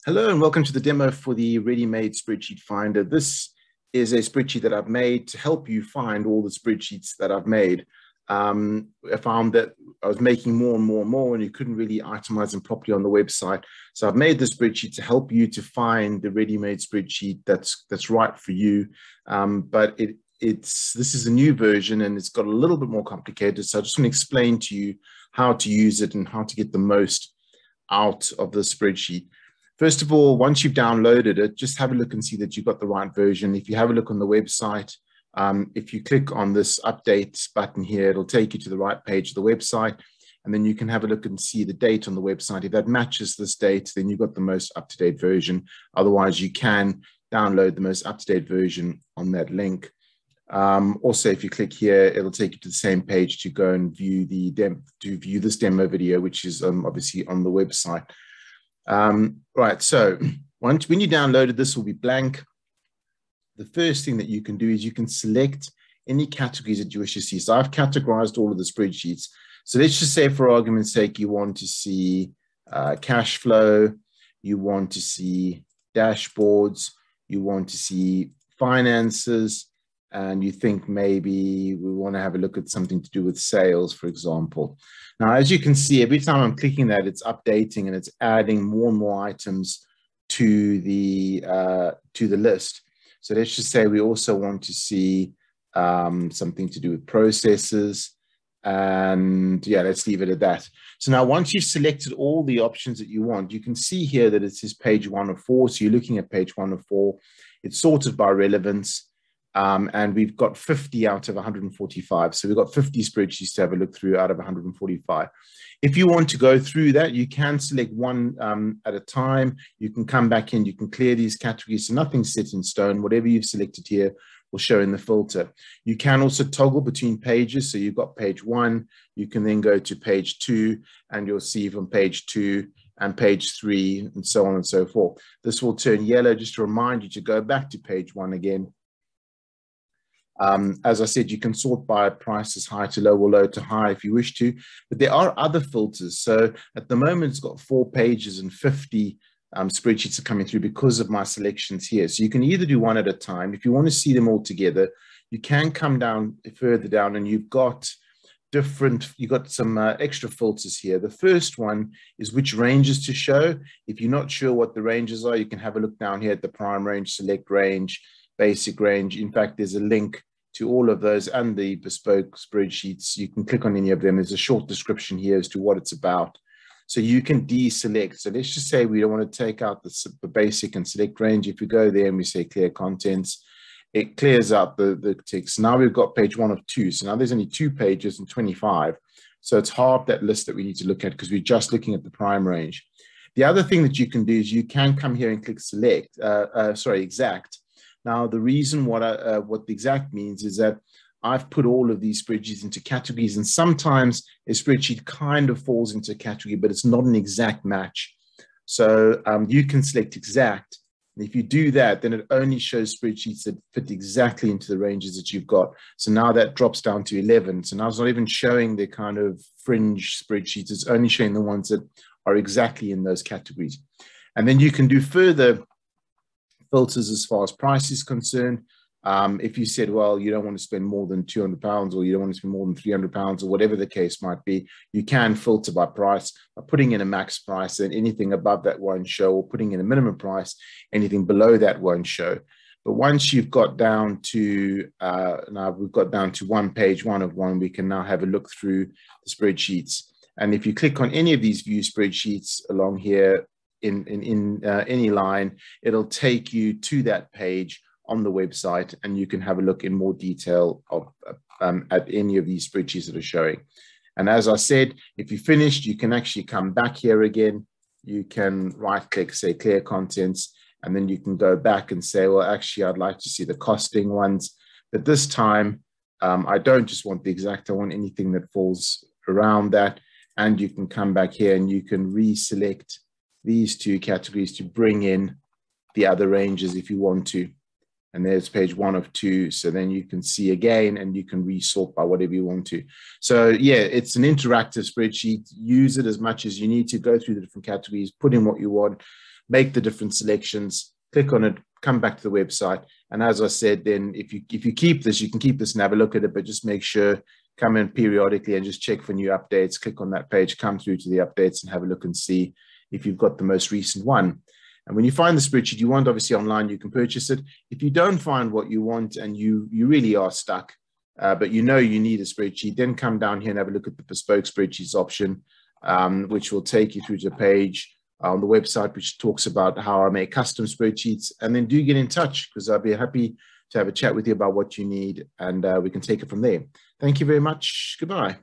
Hello and welcome to the demo for the ready-made spreadsheet finder. This is a spreadsheet that I've made to help you find all the spreadsheets that I've made. I found that I was making more and more and you couldn't really itemize them properly on the website. So I've made this spreadsheet to help you to find the ready-made spreadsheet that's right for you. But this is a new version and it's got a little bit more complicated. So I just want to explain to you how to use it and how to get the most out of the spreadsheet. First of all, once you've downloaded it, just have a look and see that you've got the right version. If you have a look on the website, if you click on this update button here, it'll take you to the right page of the website, and then you can have a look and see the date on the website. If that matches this date, then you've got the most up-to-date version. Otherwise, you can download the most up-to-date version on that link. Also, if you click here, it'll take you to the same page to go and view this demo video, which is obviously on the website. Right, so when you download it, this will be blank. The first thing that you can do is you can select any categories that you wish to see. So I've categorized all of the spreadsheets. So let's just say, for argument's sake, you want to see cash flow, you want to see dashboards, you want to see finances, and you think maybe we want to have a look at something to do with sales, for example. Now, as you can see, every time I'm clicking that, it's updating and it's adding more and more items to the list. So let's just say we also want to see something to do with processes. And yeah, let's leave it at that. So now once you've selected all the options that you want, you can see here that it says page 1 of 4. So you're looking at page 1 of 4. It's sorted by relevance. And we've got 50 out of 145. So we've got 50 spreadsheets to have a look through out of 145. If you want to go through that, you can select one at a time. You can come back in, you can clear these categories. So nothing's set in stone. Whatever you've selected here will show in the filter. You can also toggle between pages. So you've got page 1, you can then go to page 2, and you'll see from page 2 and page 3 and so on and so forth. This will turn yellow just to remind you to go back to page 1 again. As I said, you can sort by prices high to low or low to high if you wish to, but there are other filters. So at the moment, it's got 4 pages and 50 spreadsheets are coming through because of my selections here. So you can either do one at a time. If you want to see them all together, you can come down further down and you've got some extra filters here. The first one is which ranges to show. If you're not sure what the ranges are, you can have a look down here at the prime range, select range, basic range. In fact, there's a link to all of those and the bespoke spreadsheets. You can click on any of them. There's a short description here as to what it's about. So you can deselect. So let's just say we don't want to take out the basic and select range. If we go there and we say clear contents, it clears out the text. Now we've got page 1 of 2. So now there's only 2 pages and 25. So it's half that list that we need to look at because we're just looking at the prime range. The other thing that you can do is you can come here and click exact. Now, the reason what the exact means is that I've put all of these spreadsheets into categories, and sometimes a spreadsheet kind of falls into a category, but it's not an exact match. So you can select exact. And if you do that, then it only shows spreadsheets that fit exactly into the ranges that you've got. So now that drops down to 11. So now it's not even showing the kind of fringe spreadsheets. It's only showing the ones that are exactly in those categories. And then you can do further filters as far as price is concerned. If you said, well, you don't want to spend more than £200 or you don't want to spend more than £300 or whatever the case might be, you can filter by price by putting in a max price, and anything above that won't show, or putting in a minimum price, anything below that won't show. But once you've got down to, now we've got down to page 1 of 1, we can now have a look through the spreadsheets. And if you click on any of these view spreadsheets along here, in any line, it'll take you to that page on the website, and you can have a look in more detail at any of these spreadsheets that are showing. And as I said, if you finished, you can actually come back here again. You can right click, say clear contents, and then you can go back and say, well, actually, I'd like to see the costing ones. But this time, I don't just want the exact, I want anything that falls around that. And you can come back here and you can reselect these 2 categories to bring in the other ranges if you want to. And there's page 1 of 2. So then you can see again, and you can resort by whatever you want to. So yeah, it's an interactive spreadsheet. Use it as much as you need to. Go through the different categories, put in what you want. make the different selections, click on it, come back to the website. And as I said, then if you keep this, you can keep this and have a look at it, but just make sure, come in periodically and just check for new updates, click on that page, come through to the updates and have a look and see if you've got the most recent one. And when you find the spreadsheet you want, obviously online, you can purchase it. If you don't find what you want and you really are stuck, but you know you need a spreadsheet, then come down here and have a look at the bespoke spreadsheets option, which will take you through to a page on the website, which talks about how I make custom spreadsheets. And then do get in touch, because I'll be happy to have a chat with you about what you need, and we can take it from there. Thank you very much. Goodbye.